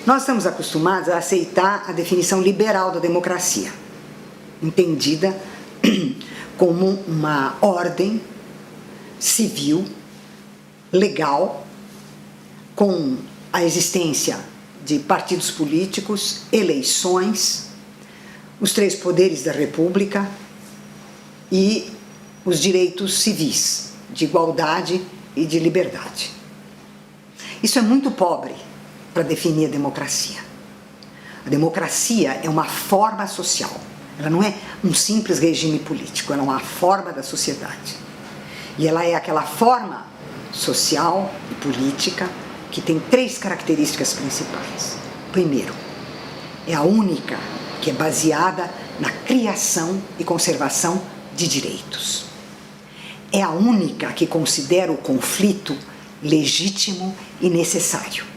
Nós estamos acostumados a aceitar a definição liberal da democracia, entendida como uma ordem civil, legal, com a existência de partidos políticos, eleições, os 3 poderes da República e os direitos civis, de igualdade e de liberdade. Isso é muito pobre para definir a democracia. A democracia é uma forma social. Ela não é um simples regime político, ela é uma forma da sociedade. E ela é aquela forma social e política que tem 3 características principais. Primeiro, é a única que é baseada na criação e conservação de direitos. É a única que considera o conflito legítimo e necessário.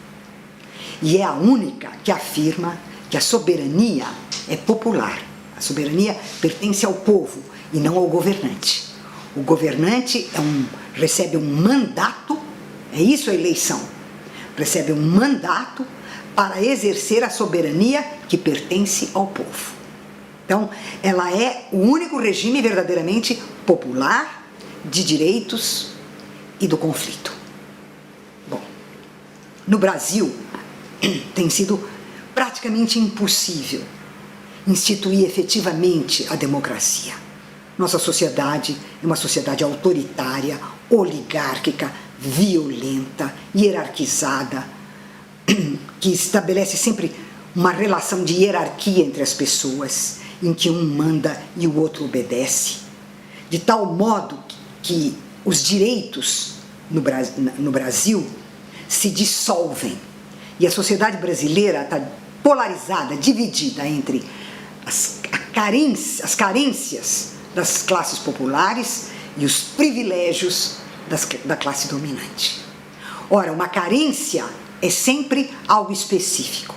E é a única que afirma que a soberania é popular. A soberania pertence ao povo e não ao governante. O governante recebe um mandato, é isso a eleição, recebe um mandato para exercer a soberania que pertence ao povo. Então, ela é o único regime verdadeiramente popular de direitos e do conflito. Bom, no Brasil tem sido praticamente impossível instituir efetivamente a democracia. Nossa sociedade é uma sociedade autoritária, oligárquica, violenta, hierarquizada, que estabelece sempre uma relação de hierarquia entre as pessoas, em que um manda e o outro obedece, de tal modo que os direitos no Brasil se dissolvem e a sociedade brasileira está polarizada, dividida entre as carências das classes populares e os privilégios da classe dominante. Ora, uma carência é sempre algo específico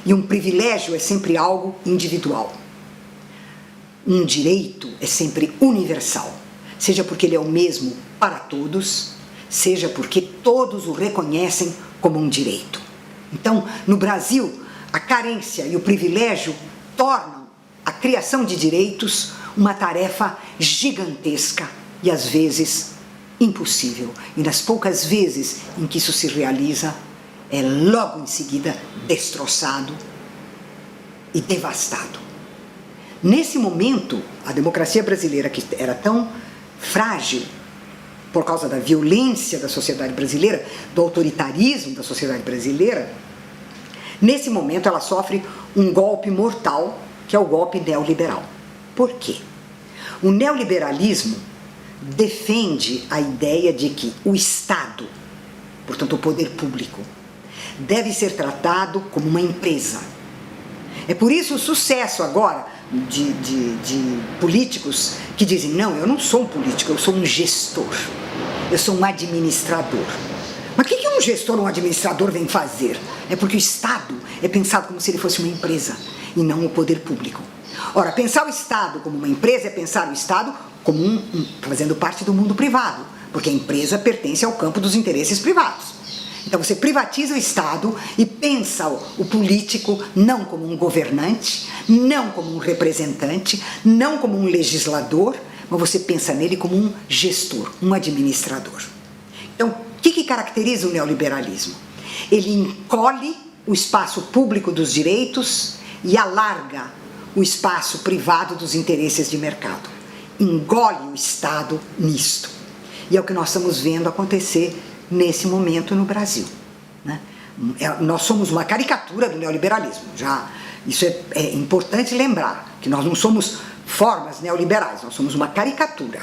e um privilégio é sempre algo individual. Um direito é sempre universal, seja porque ele é o mesmo para todos, seja porque todos o reconhecem como um direito. Então, no Brasil, a carência e o privilégio tornam a criação de direitos uma tarefa gigantesca e às vezes impossível. E nas poucas vezes em que isso se realiza, é logo em seguida destroçado e devastado. Nesse momento, a democracia brasileira, que era tão frágil por causa da violência da sociedade brasileira, do autoritarismo da sociedade brasileira, nesse momento ela sofre um golpe mortal, que é o golpe neoliberal. Por quê? O neoliberalismo defende a ideia de que o Estado, portanto o poder público, deve ser tratado como uma empresa. É por isso o sucesso agora de políticos que dizem: não, eu não sou um político, eu sou um gestor, eu sou um administrador. Mas o que um gestor ou um administrador vem fazer? É porque o Estado é pensado como se ele fosse uma empresa e não o poder público. Ora, pensar o Estado como uma empresa é pensar o Estado como fazendo parte do mundo privado, porque a empresa pertence ao campo dos interesses privados. Então você privatiza o Estado e pensa o político não como um governante, não como um representante, não como um legislador, mas você pensa nele como um gestor, um administrador. Então, o que caracteriza o neoliberalismo? Ele encolhe o espaço público dos direitos e alarga o espaço privado dos interesses de mercado. Engole o Estado nisto. E é o que nós estamos vendo acontecer nesse momento no Brasil, né? Nós somos uma caricatura do neoliberalismo. Isso é importante lembrar, que nós não somos formas neoliberais, nós somos uma caricatura,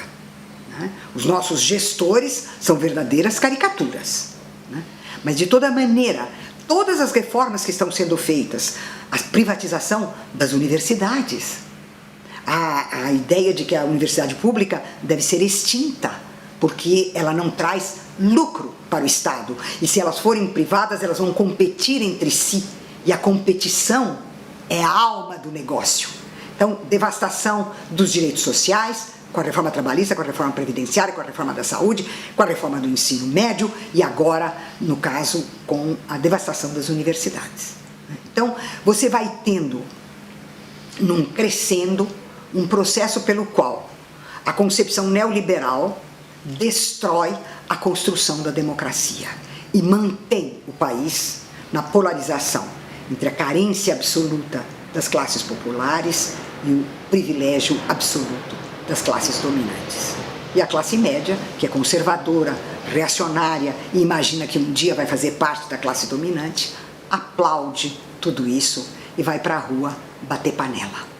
né? Os nossos gestores são verdadeiras caricaturas, né? Mas de toda maneira, todas as reformas que estão sendo feitas, a privatização das universidades, a ideia de que a universidade pública deve ser extinta, porque ela não traz lucro para o Estado. E se elas forem privadas, elas vão competir entre si. E a competição é a alma do negócio. Então, devastação dos direitos sociais, com a reforma trabalhista, com a reforma previdenciária, com a reforma da saúde, com a reforma do ensino médio e agora, no caso, com a devastação das universidades. Então, você vai tendo, crescendo, um processo pelo qual a concepção neoliberal destrói a construção da democracia e mantém o país na polarização entre a carência absoluta das classes populares e o privilégio absoluto das classes dominantes. E a classe média, que é conservadora, reacionária e imagina que um dia vai fazer parte da classe dominante, aplaude tudo isso e vai para a rua bater panela.